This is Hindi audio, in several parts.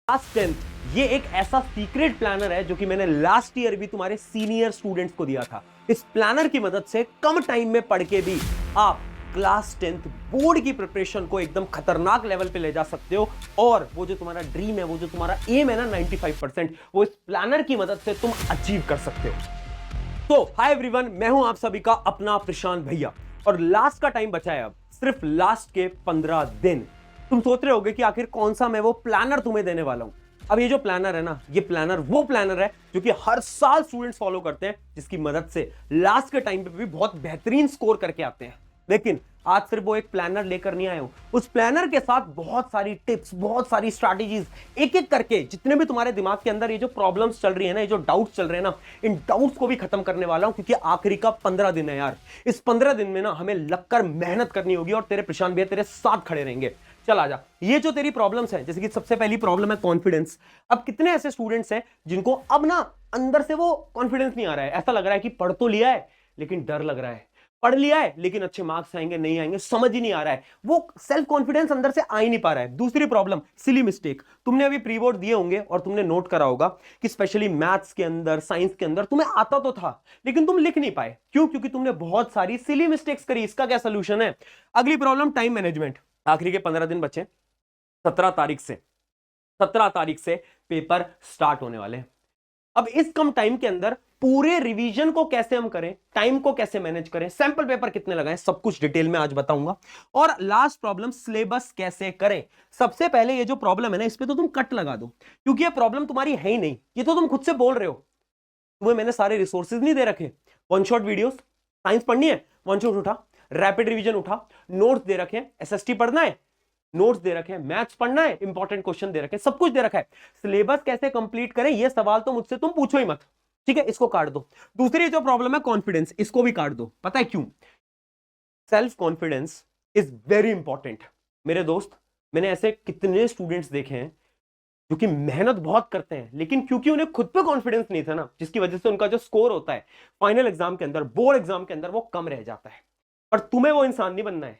क्लास 10 ये एक ऐसा सीक्रेट प्लानर है जो कि मैंने लास्ट ईयर भी तुम्हारे सीनियर स्टूडेंट्स को दिया था। इस प्लानर की मदद से कम टाइम में पढ़ के भी आप क्लास 10th बोर्ड की प्रिपरेशन को एकदम खतरनाक लेवल पे ले जा सकते हो। और वो जो तुम्हारा ड्रीम है, वो जो तुम्हारा एम है ना 95%, वो इस प्लानर की मदद से तुम अचीव कर सकते हो। तो हाय एवरीवन, मैं हूं आप सभी का अपना प्रशांत भैया और लास्ट का टाइम बचा है अब सिर्फ लास्ट के 15 दिन। तुम सोच रहे होगे कि आखिर कौन सा मैं वो प्लानर तुम्हें देने वाला हूं। अब ये जो प्लानर है ना, ये प्लानर वो प्लानर है जो कि हर साल स्टूडेंट्स फॉलो करते हैं, जिसकी मदद से लास्ट के टाइम पे भी बहुत बेहतरीन स्कोर करके आते हैं। लेकिन आज सिर्फ वो एक प्लानर लेकर नहीं आया हूं, उस प्लानर के साथ बहुत सारी टिप्स, बहुत सारी स्ट्रैटेजीज, एक एक करके जितने भी तुम्हारे दिमाग के अंदर ये जो प्रॉब्लम्स चल रही है ना, ये जो डाउट्स चल रहे हैं ना, इन डाउट्स को भी खत्म करने वाला हूं। क्योंकि आखिरी का 15 दिन है यार। इस 15 दिन में ना हमें लगकर मेहनत करनी होगी और तेरे प्रशांत भैया तेरे साथ खड़े रहेंगे। चल आजा। ये जो तेरी प्रॉब्लम्स है, जैसे कि सबसे पहली प्रॉब्लम है कॉन्फिडेंस। अब कितने ऐसे स्टूडेंट्स हैं जिनको अब ना अंदर से वो कॉन्फिडेंस नहीं आ रहा है, ऐसा लग रहा है कि पढ़ तो लिया है लेकिन डर लग रहा है, पढ़ लिया है लेकिन अच्छे मार्क्स आएंगे नहीं आएंगे समझ ही नहीं आ रहा है, वो सेल्फ कॉन्फिडेंस अंदर से आ ही नहीं पा रहा है। दूसरी प्रॉब्लम सिली मिस्टेक। तुमने अभी प्री बोर्ड दिए होंगे और तुमने नोट करा होगा कि स्पेशली मैथ्स के अंदर, साइंस के अंदर तुम्हें आता तो था लेकिन तुम लिख नहीं पाए। क्यों? क्योंकि तुमने बहुत सारी सिली मिस्टेक्स करी। इसका क्या सोल्यूशन है? अगली प्रॉब्लम टाइम मैनेजमेंट। आखिरी के 15 दिन बचे। 17 तारीख से 17 तारीख से पेपर स्टार्ट होने वाले हैं। अब इस कम टाइम के अंदर पूरे रिवीजन को कैसे हम करें, टाइम को कैसे मैनेज करें, सैंपल पेपर कितने लगाएं, सब कुछ डिटेल में आज बताऊंगा। और लास्ट प्रॉब्लम सिलेबस कैसे करें। सबसे पहले ये जो प्रॉब्लम है ना, इस पे तो तुम कट लगा दो, क्योंकि ये प्रॉब्लम तुम्हारी है ही नहीं, ये तो तुम खुद से बोल रहे हो। तुम्हें मैंने सारे रिसोर्सेज नहीं दे रखे। वन शॉट वीडियोस, साइंस पढ़नी है वन शॉट उठा, रैपिड रिवीजन उठा, नोट्स दे रखे हैं, एसएसटी पढ़ना है नोट्स दे रखे हैं, मैथ्स पढ़ना है इंपॉर्टेंट क्वेश्चन दे रखे हैं, सब कुछ दे रखा है। सिलेबस कैसे कंप्लीट करें ये सवाल तो मुझसे तुम पूछो ही मत, ठीक है? इसको काट दो। दूसरी जो प्रॉब्लम है कॉन्फिडेंस, इसको भी काट दो। पता है क्यों? Self confidence is very important मेरे दोस्त। मैंने ऐसे कितने स्टूडेंट्स देखे हैं जो कि मेहनत बहुत करते हैं लेकिन क्योंकि उन्हें खुद पे कॉन्फिडेंस नहीं था ना, जिसकी वजह से उनका जो स्कोर होता है फाइनल एग्जाम के अंदर, बोर्ड एग्जाम के अंदर, वो कम रह जाता है। और तुम्हें वो इंसान नहीं बनना है।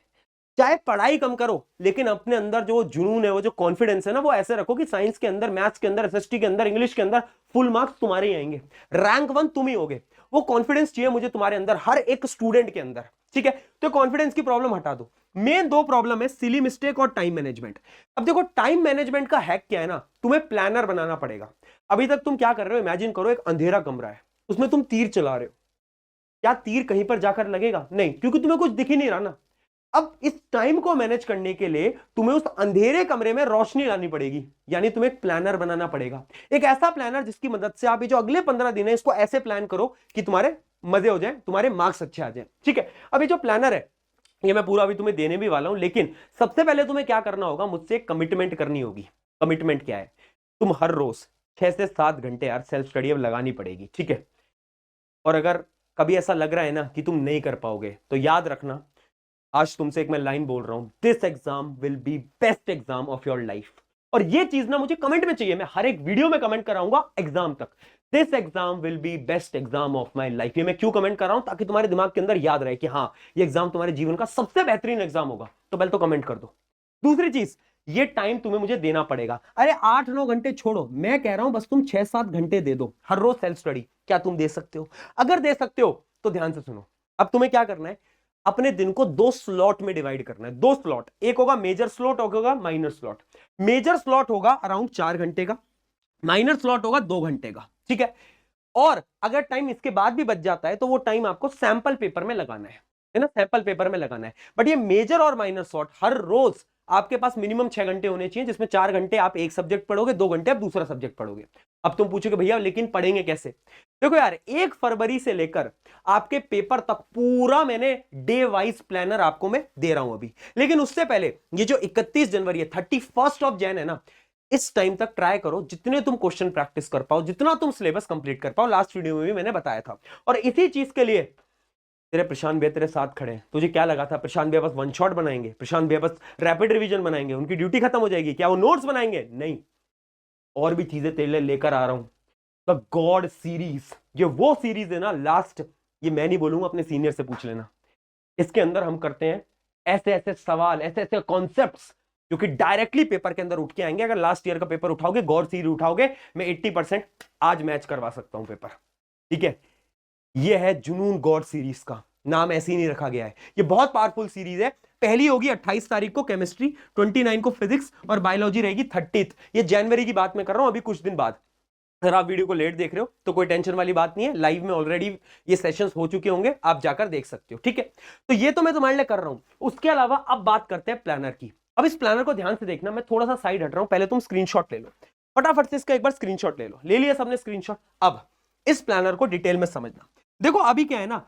चाहे पढ़ाई कम करो लेकिन अपने अंदर जो जुनून है, वो जो कॉन्फिडेंस है ना, वो ऐसे रखो कि साइंस के अंदर, मैथ्स के अंदर, एसएसटी के अंदर, इंग्लिश के अंदर फुल मार्क्स तुम्हारे ही आएंगे, रैंक 1 तुम ही होगे। वो कॉन्फिडेंस चाहिए मुझे तुम्हारे अंदर, हर एक स्टूडेंट के अंदर, ठीक है? तो कॉन्फिडेंस की प्रॉब्लम हटा दो। मेन दो प्रॉब्लम है सिली मिस्टेक और टाइम मैनेजमेंट। अब देखो, टाइम मैनेजमेंट का हैक क्या है ना, तुम्हें प्लानर बनाना पड़ेगा। अभी तक तुम क्या कर रहे हो? इमेजिन करो एक अंधेरा कमरा है, उसमें तुम तीर चला रहे हो। क्या तीर कहीं पर जाकर लगेगा? नहीं, क्योंकि तुम्हें कुछ दिख ही नहीं रहा ना। अब इस टाइम को मैनेज करने के लिए तुम्हें उस अंधेरे कमरे में रोशनी लानी पड़ेगी, यानी तुम्हें एक प्लानर बनाना पड़ेगा। एक ऐसा प्लानर जिसकी मदद से आप ये जो अगले 15 दिन है, इसको ऐसे प्लान करो कि तुम्हारे मजे हो जाए, तुम्हारे मार्क्स अच्छे आ जाए, ठीक है? अब ये जो प्लानर है, ये मैं पूरा अभी तुम्हें देने भी वाला हूं, लेकिन सबसे पहले तुम्हें क्या करना होगा, मुझसे एक कमिटमेंट करनी होगी। कमिटमेंट क्या है? तुम हर रोज 6 से 7 घंटे यार सेल्फ स्टडी अब लगानी पड़ेगी, ठीक है? और अगर कभी ऐसा लग रहा है ना कि तुम नहीं कर पाओगे, तो याद रखना, आज तुमसे एक मैं लाइन बोल रहा हूं, this exam will be best exam of your life. और ये चीज ना मुझे कमेंट में चाहिए, मैं हर एक वीडियो में कमेंट कराऊंगा एग्जाम तक, this exam will be best exam of my life. ये मैं क्यों कमेंट कर रहा हूं? ताकि तुम्हारे दिमाग के अंदर याद रहे कि हाँ, ये एग्जाम तुम्हारे जीवन का सबसे बेहतरीन एग्जाम होगा। तो पहले तो कमेंट कर दो। दूसरी चीज, ये टाइम तुम्हें मुझे देना पड़ेगा। अरे 8-9 घंटे छोड़ो, मैं कह रहा हूं बस तुम 6-7 घंटे दे दो हर रोज सेल्फ स्टडी। क्या तुम दे सकते हो? अगर दे सकते हो तो ध्यान से सुनो। अब तुम्हें क्या करना है, अपने दिन को 2 स्लॉट में डिवाइड करना है। 2 स्लॉट, एक होगा मेजर स्लॉट, होगा माइनर स्लॉट। मेजर स्लॉट होगा अराउंड 4 घंटे का, माइनर स्लॉट होगा 2 घंटे का, ठीक है? और अगर टाइम इसके बाद भी बच जाता है तो वो टाइम आपको सैंपल पेपर में लगाना है ना, सैंपल पेपर में लगाना है। बट ये मेजर और माइनर स्लॉट हर रोज आपके पास मिनिमम 6 घंटे होने चाहिए, जिसमें 4 घंटे आप एक सब्जेक्ट पढ़ोगे, 2 घंटे आप दूसरा सब्जेक्ट पढ़ोगे। अब तुम पूछोगे भैया लेकिन पढ़ेंगे कैसे? देखो यार, 1 फरवरी से लेकर आपके पेपर तक पूरा मैंने डे वाइज प्लानर आपको मैं दे रहा हूं अभी। लेकिन उससे पहले ये जो 31 जनवरी है, 31st ऑफ जैन है ना, इस टाइम तक ट्राई करो जितने तुम क्वेश्चन प्रैक्टिस कर पाओ, जितना तुम सिलेबस कंप्लीट कर पाओ। लास्ट वीडियो में भी मैंने बताया था। और इसी चीज के लिए तेरे प्रशांत भैया तेरे साथ खड़े हैं। तुझे क्या लगा था प्रशांत भैया बस वन शॉट बनाएंगे, प्रशांत भैया बस रैपिड रिवीजन बनाएंगे, उनकी ड्यूटी खत्म हो जाएगी? क्या वो नोट्स बनाएंगे? नहीं, और भी चीजें तेरे लिए लेकर आ रहा हूं। द गॉड सीरीज, ये वो सीरीज है ना लास्ट, ये मैं नहीं बोलूंगा, अपने सीनियर से पूछ लेना। इसके अंदर हम करते हैं ऐसे ऐसे सवाल, ऐसे ऐसे कॉन्सेप्ट्स जो कि डायरेक्टली पेपर के अंदर उठ के आएंगे। अगर लास्ट ईयर का पेपर उठाओगे, गौर सीरीज उठाओगे, मैं 80% आज मैच करवा सकता हूं पेपर। ठीक है, यह है जुनून गौर सीरीज का नाम, ऐसे ही नहीं रखा गया है। ये बहुत पावरफुल सीरीज है। पहली होगी 28 तारीख को केमिस्ट्री, 29 को फिजिक्स और बायोलॉजी रहेगी 30। ये जनवरी की बात मैं कर रहा हूं, अभी कुछ दिन बाद। अगर आप वीडियो को लेट देख रहे हो तो कोई टेंशन वाली बात नहीं है, लाइव में ऑलरेडी ये सेशंस हो चुके होंगे, आप जाकर देख सकते हो। ठीक है, तो ये तो मैं तुम्हारे लिए कर रहा हूं। उसके अलावा अब बात करते हैं प्लानर की। अब इस प्लानर को ध्यान से देखना, मैं थोड़ा सा साइड हट रहा हूं, पहले तुम स्क्रीनशॉट ले लो फटाफट से, इसका एक बार स्क्रीनशॉट ले लो। ले लिया सबने स्क्रीनशॉट? अब इस प्लानर को डिटेल में समझना। देखो अभी क्या है ना,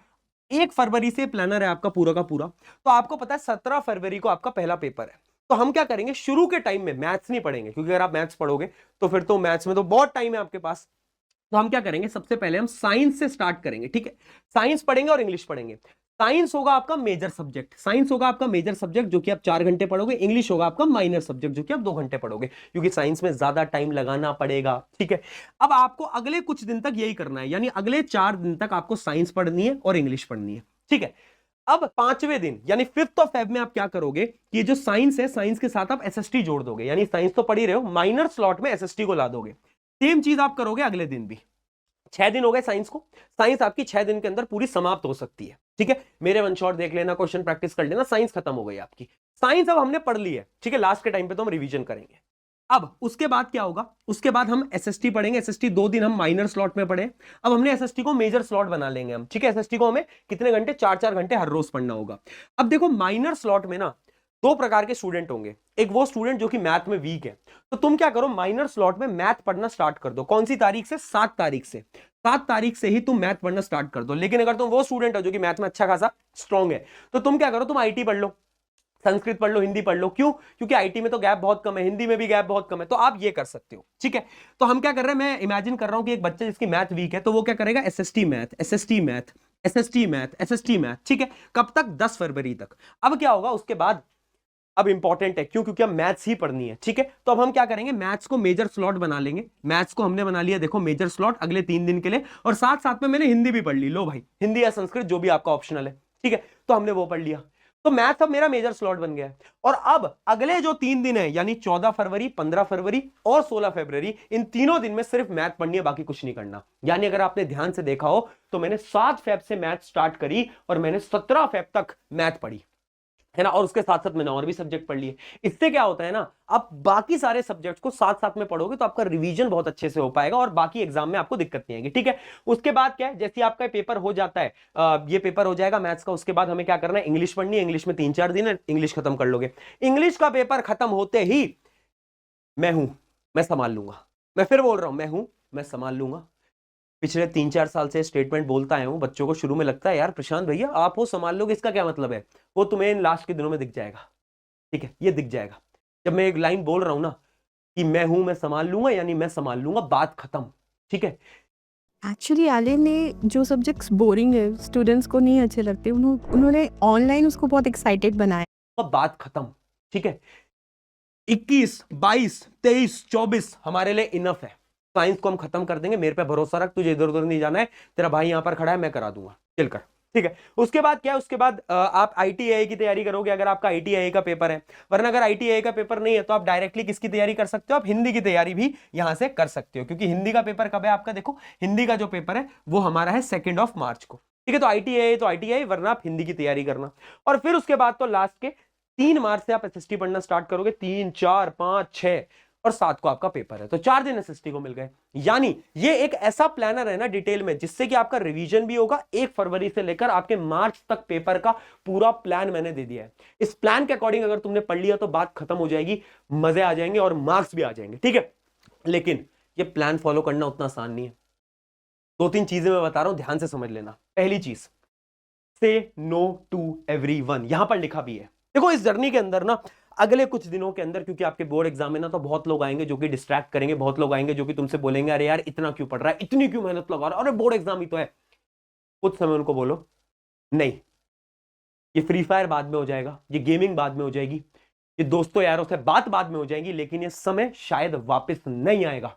1 फरवरी से प्लानर है आपका पूरा का पूरा, तो आपको पता है 17 फरवरी को आपका पहला पेपर है। तो हम क्या करेंगे, शुरू के टाइम में मैथ्स नहीं पढ़ेंगे, क्योंकि अगर आप मैथ्स पढ़ोगे तो फिर तो मैथ्स में तो बहुत टाइम है आपके पास। तो हम क्या करेंगे, सबसे पहले हम साइंस से स्टार्ट करेंगे। ठीक है, साइंस पढ़ेंगे और इंग्लिश पढ़ेंगे। साइंस होगा आपका मेजर सब्जेक्ट, साइंस होगा आपका मेजर सब्जेक्ट जो कि आप 4 घंटे पढ़ोगे। इंग्लिश होगा आपका माइनर सब्जेक्ट जो कि आप 2 घंटे पढ़ोगे, क्योंकि साइंस में ज्यादा टाइम लगाना पड़ेगा। ठीक है, अब आपको अगले कुछ दिन तक यही करना है, यानी अगले 4 दिन तक आपको साइंस पढ़नी है और इंग्लिश पढ़नी है। ठीक है, अब 5वें दिन यानी 5th ऑफ फेब में आप क्या करोगे कि ये जो साइंस है, साइंस के साथ आप एसएसटी जोड़ दोगे, यानी साइंस तो पढ़ ही रहे हो, माइनर स्लॉट में एसएसटी को ला दोगे। सेम चीज आप करोगे अगले दिन भी। 6 दिन हो गए साइंस को, साइंस आपकी 6 दिन के अंदर पूरी समाप्त हो सकती है। ठीक है, मेरे वन शॉट देख लेना, क्वेश्चन प्रैक्टिस कर लेना, साइंस खत्म हो गई आपकी। साइंस अब हमने पढ़ ली है। ठीक है, लास्ट के टाइम पे तो हम रिवीजन करेंगे। अब उसके बाद क्या होगा, उसके बाद हम एसएसटी पढ़ेंगे। एसएसटी 2 दिन हम माइनर स्लॉट में पढ़े, अब हमने एसएसटी को मेजर स्लॉट बना लेंगे हम। ठीक है, एसएसटी को हमें कितने घंटे, 4-4 घंटे हर रोज पढ़ना होगा। अब देखो माइनर स्लॉट में ना 2 प्रकार के स्टूडेंट होंगे। एक वो स्टूडेंट जो कि मैथ में वीक है, तो तुम क्या करो, माइनर स्लॉट में मैथ पढ़ना स्टार्ट कर दो। कौन सी तारीख से? 7 तारीख से। 7 तारीख से ही तुम मैथ पढ़ना स्टार्ट कर दो। लेकिन अगर तुम वो स्टूडेंट हो जो कि मैथ में अच्छा खासा स्ट्रांग है, तो तुम क्या करो, तुम आईटी पढ़ लो, संस्कृत पढ़ लो, हिंदी पढ़ लो। क्यों? क्योंकि आईटी में तो गैप बहुत कम है, हिंदी में भी गैप बहुत कम है, तो आप ये कर सकते हो। ठीक है, तो हम क्या कर रहे हैं, मैं इमेजिन कर रहा हूं कि एक बच्चा जिसकी मैथ वीक है, तो वो क्या करेगा, SST math, SST math, SST math, SST math. ठीक है, कब तक? 10 फरवरी तक। अब क्या होगा उसके बाद, अब इंपॉर्टेंट है, क्यों? क्योंकि अब मैथ्स ही पढ़नी है। ठीक है, तो अब हम क्या करेंगे, मैथ्स को मेजर स्लॉट बना लेंगे। मैथ्स को हमने बना लिया, देखो मेजर स्लॉट अगले 3 दिन के लिए, और साथ साथ में मैंने हिंदी भी पढ़ ली। लो भाई, हिंदी या संस्कृत जो भी आपका ऑप्शनल है। ठीक है, तो हमने वो पढ़ लिया, तो मैथ्स अब मेरा मेजर स्लॉट बन गया है। और अब अगले जो 3 दिन है, यानी 14 फरवरी, 15 फरवरी और 16 फरवरी, इन तीनों दिन में सिर्फ मैथ पढ़नी है, बाकी कुछ नहीं करना। यानी अगर आपने ध्यान से देखा हो तो मैंने 7 फेब से मैथ स्टार्ट करी और मैंने 17 फेब तक मैथ पढ़ी, है ना। और उसके साथ साथ मैंने और भी सब्जेक्ट पढ़ लिए। इससे क्या होता है ना, आप बाकी सारे सब्जेक्ट्स को साथ साथ में पढ़ोगे तो आपका रिवीजन बहुत अच्छे से हो पाएगा और बाकी एग्जाम में आपको दिक्कत नहीं आएगी। ठीक है, उसके बाद क्या है, जैसे आपका पेपर हो जाता है, ये पेपर हो जाएगा मैथ्स का, उसके बाद हमें क्या करना है, इंग्लिश पढ़नी है। इंग्लिश में 3-4 दिन है, इंग्लिश खत्म कर लोगे। इंग्लिश का पेपर खत्म होते ही मैं हूं, मैं संभाल लूंगा। मैं फिर बोल रहा हूं, मैं हूं, मैं संभाल लूंगा। पिछले 3-4 साल से स्टेटमेंट बोलता आया हूं। बच्चों को शुरू में लगता है यार प्रशांत भैया आप हो संभाल लोगे, इसका क्या मतलब है? वो तुम्हें इन लास्ट के दिनों में दिख जाएगा। ठीक है, ये दिख जाएगा जब मैं एक लाइन बोल रहा हूं ना कि मैं हूं, मैं संभाल लूंगा, यानी मैं संभाल लूंगा, बात खत्म। ठीक है, एक्चुअली आले ने जो सब्जेक्ट्स बोरिंग है, स्टूडेंट्स को नहीं अच्छे लगते, उन्होंने ऑनलाइन उसको बहुत एक्साइटेड बनाया। अब बात खत्म। ठीक है, 21, 22, 23, 24 हमारे लिए इनफ है। साइंस को हम खत्म कर देंगे, मेरे पे भरोसा रख, तुझे इधर उधर नहीं जाना है, तेरा भाई यहां पर खड़ा है, मैं करा दूंगा, चल कर। ठीक है, उसके बाद क्या है, उसके बाद आप आईटीआई की तैयारी करोगे अगर आपका आईटीआई का पेपर है। वरना अगर आईटीआई का पेपर नहीं है तो आप डायरेक्टली किसकी तैयारी कर सकते हो, आप हिंदी की तैयारी भी यहां से कर सकते हो, क्योंकि हिंदी का पेपर कब है आपका, देखो हिंदी का जो पेपर है वो हमारा है 2 मार्च को। ठीक है, तो आईटीआई, वरना आप हिंदी की तैयारी करना। और फिर उसके बाद तो लास्ट के 3 मार्च से आप एसएसटी पढ़ना स्टार्ट करोगे। 3, 4, 5, 6 और 7 को आपका पेपर है, तो 4 दिन एसएसटी को मिल गए। यानी ये एक ऐसा प्लानर है ना डिटेल में, जिससे कि आपका रिवीजन भी होगा। 1 फरवरी से लेकर आपके मार्च तक पेपर का पूरा प्लान मैंने दे दिया है। इस प्लान के अकॉर्डिंग अगर तुमने पढ़ लिया तो बात खत्म हो जाएगी, मजे आ जाएंगे और मार्क्स भी आ जाएंगे। ठीक है, लेकिन ये प्लान फॉलो करना उतना आसान नहीं है। 2-3 चीजें मैं बता रहा हूं, ध्यान से समझ लेना। पहली चीज, से नो टू एवरीवन, यहां पर लिखा भी है। देखो इस जर्नी के अंदर ना अगले कुछ दिनों के अंदर, क्योंकि आपके बोर्ड एग्जाम है ना, तो बहुत लोग आएंगे जो कि डिस्ट्रैक्ट करेंगे, बहुत लोग आएंगे जो कि तुमसे बोलेंगे अरे यार इतना क्यों पढ़ रहा है, इतनी क्यों मेहनत लगा रहा है, अरे बोर्ड एग्जाम ही तो है। कुछ समय उनको बोलो नहीं, ये फ्री फायर बाद में हो जाएगा, ये गेमिंग बाद में हो जाएगी, ये दोस्तों यारों से बात बाद में हो जाएगी, लेकिन ये समय शायद वापस नहीं आएगा।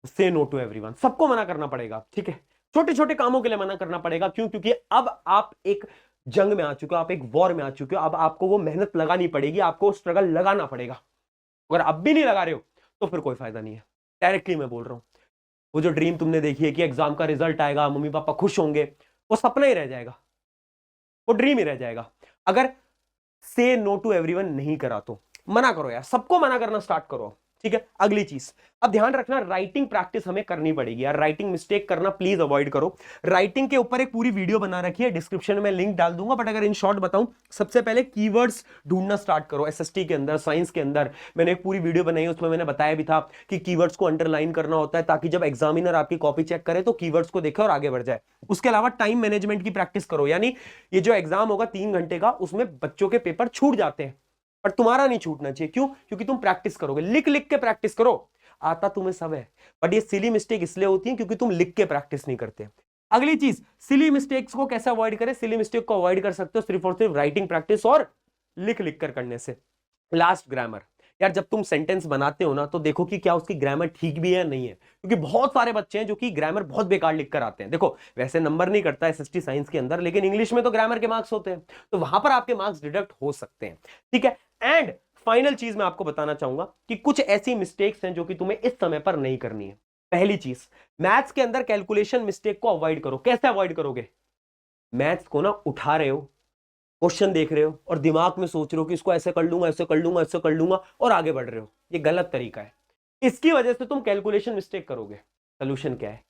से नो टू एवरीवन, सबको मना करना पड़ेगा। ठीक है, छोटे छोटे कामों के लिए मना करना पड़ेगा। क्यों? क्योंकि अब आप एक जंग में आ चुके हो, आप एक वॉर में आ चुके हो, अब आपको वो मेहनत लगानी पड़ेगी, आपको स्ट्रगल लगाना पड़ेगा। अगर अब भी नहीं लगा रहे हो तो फिर कोई फायदा नहीं है। डायरेक्टली मैं बोल रहा हूं, वो जो ड्रीम तुमने देखी है कि एग्जाम का रिजल्ट आएगा, मम्मी पापा खुश होंगे, वो सपना ही रह जाएगा, वो ड्रीम ही रह जाएगा। अगर से नो टू एवरीवन नहीं करा तो मना करो यार, सबको मना करना स्टार्ट करो। ठीक है, अगली चीज, अब ध्यान रखना, राइटिंग प्रैक्टिस हमें करनी पड़ेगी यार, राइटिंग मिस्टेक करना प्लीज अवॉइड करो। राइटिंग के ऊपर एक पूरी वीडियो बना रखी है, डिस्क्रिप्शन में लिंक डाल दूंगा, बट अगर इन शॉर्ट बताऊं, सबसे पहले कीवर्ड्स ढूंढना स्टार्ट करो। एसएसटी के अंदर, साइंस के अंदर मैंने एक पूरी वीडियो बनाई है, उसमें मैंने बताया भी था कि कीवर्ड्स को अंडरलाइन करना होता है ताकि जब एग्जामिनर आपकी कॉपी चेक करे तो कीवर्ड्स को देखे और आगे बढ़ जाए। उसके अलावा टाइम मैनेजमेंट की प्रैक्टिस करो, यानी ये जो एग्जाम होगा 3 घंटे का, उसमें बच्चों के पेपर छूट जाते हैं, पर तुम्हारा नहीं छूटना चाहिए। क्यों? क्योंकि तुम प्रैक्टिस करोगे, लिख लिख के प्रैक्टिस करो। आता तुम्हें सब है, बट ये सिली मिस्टेक इसलिए होती है क्योंकि तुम लिख के प्रैक्टिस नहीं करते। अगली चीज, सिली मिस्टेक्स को कैसे अवॉइड करें? सिली मिस्टेक को अवॉइड कर सकते हो सिर्फ और सिर्फ राइटिंग प्रैक्टिस और लिख लिख कर करने से। Last, grammar. यार जब तुम सेंटेंस बनाते हो ना, तो देखो कि क्या उसकी ग्रामर ठीक भी है या नहीं है, क्योंकि बहुत सारे बच्चे हैं जो कि ग्रामर बहुत बेकार लिख कर आते हैं। देखो वैसे नंबर नहीं करता है एसएसटी साइंस के अंदर, लेकिन इंग्लिश में तो ग्रामर के मार्क्स होते हैं, तो वहां पर आपके मार्क्स डिडक्ट हो सकते हैं। ठीक है, एंड फाइनल चीज मैं आपको बताना चाहूंगा कि कुछ ऐसी मिस्टेक्स हैं जो कि तुम्हें इस समय पर नहीं करनी है। पहली चीज, मैथ्स के अंदर कैलकुलेशन मिस्टेक को अवॉइड करो। कैसे अवॉइड करोगे? मैथ्स को ना उठा रहे हो, क्वेश्चन देख रहे हो और दिमाग में सोच रहे हो कि इसको ऐसे कर लूंगा, ऐसे कर लूंगा, ऐसे कर लूंगा, और आगे बढ़ रहे हो। ये गलत तरीका है, इसकी वजह से तुम कैलकुलेशन मिस्टेक करोगे। सोल्यूशन क्या है?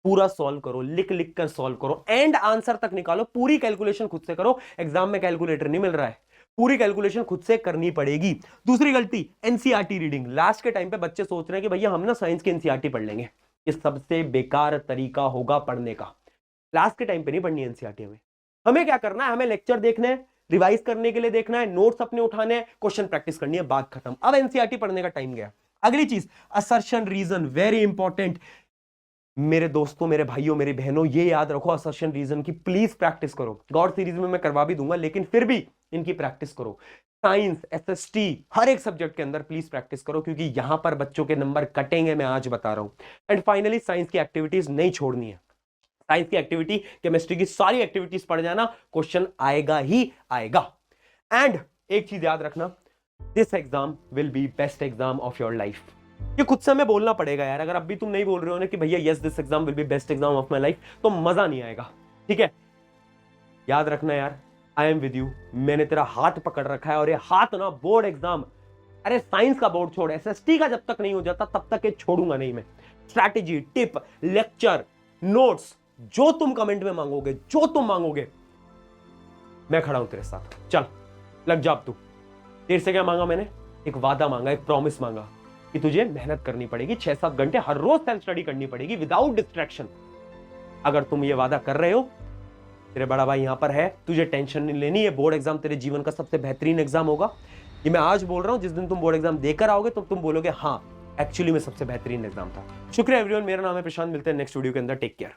पूरा सॉल्व करो, लिख लिख कर सॉल्व करो, एंड आंसर तक निकालो, पूरी कैलकुलेशन खुद से करो। एग्जाम में कैलकुलेटर नहीं मिल रहा है, पूरी कैलकुलेशन खुद से करनी पड़ेगी। दूसरी गलती, एनसीईआरटी रीडिंग। लास्ट के टाइम पे बच्चे सोच रहे हैं कि भैया हम ना साइंस की एनसीईआरटी पढ़ लेंगे। ये सबसे बेकार तरीका होगा पढ़ने का। लास्ट के टाइम पे नहीं पढ़नी है एनसीईआरटी। हमें क्या करना है? हमें लेक्चर देखने हैं, रिवाइज करने के लिए देखना है, नोट्स अपने उठाने हैं, क्वेश्चन प्रैक्टिस करनी है, बात खत्म। अब एनसीईआरटी पढ़ने का टाइम गया। अगली चीज, असर्शन रीजन, वेरी इंपॉर्टेंट। मेरे दोस्तों, मेरे भाइयों, मेरी बहनों, ये याद रखो, असर्शन रीजन की प्लीज प्रैक्टिस करो। गॉड सीरीज में मैं करवा भी दूंगा, लेकिन फिर भी इनकी प्रैक्टिस करो। साइंस, एसएसटी, हर एक सब्जेक्ट के अंदर प्लीज प्रैक्टिस करो, क्योंकि यहां पर बच्चों के नंबर कटेंगे, मैं आज बता रहा हूं। एंड फाइनली, साइंस की एक्टिविटीज नहीं छोड़नी है। साइंस की एक्टिविटी, केमिस्ट्री की सारी एक्टिविटीज पढ़ जाना, क्वेश्चन आएगा ही आएगा। एंड एक चीज याद रखना, this exam will be best exam of your life. ये खुद से हमें बोलना पड़ेगा यार। अगर अब भी तुम नहीं बोल रहे हो ना कि भैया yes this exam will be best exam of my life, तो मजा नहीं आएगा। ठीक है, याद रखना यार, आई एम विद यू। मैंने तेरा हाथ पकड़ रखा है, और ये हाथ ना बोर्ड एग्जाम, अरे साइंस का बोर्ड छोड़, एसएसटी का जब तक नहीं हो जाता तब तक ये छोड़ूंगा नहीं मैं। स्ट्रैटेजी, टिप, लेक्चर, नोट्स, जो तुम कमेंट में मांगोगे, जो तुम मांगोगे, मैं खड़ा हूं तेरे साथ। चल लग जा अब तू। तेरे से क्या मांगा मैंने? एक वादा मांगा, एक प्रॉमिस मांगा कि तुझे मेहनत करनी पड़ेगी, 6-7 घंटे हर रोज सेल्फ स्टडी करनी पड़ेगी विदाउट डिस्ट्रैक्शन। अगर तुम ये वादा कर रहे हो, तेरे बड़ा भाई यहां पर है, तुझे टेंशन नहीं लेनी। ये बोर्ड एग्जाम तेरे जीवन का सबसे बेहतरीन एग्जाम होगा। ये मैं आज बोल रहा हूं, जिस दिन तुम बोर्ड एग्जाम देकर आओगे तो तुम बोलोगे हाँ एक्चुअली में सबसे बेहतरीन एग्जाम था। शुक्रिया एवरीवन, मेरा नाम है प्रशांत, मिलते हैं नेक्स्ट वीडियो के अंदर। Take care.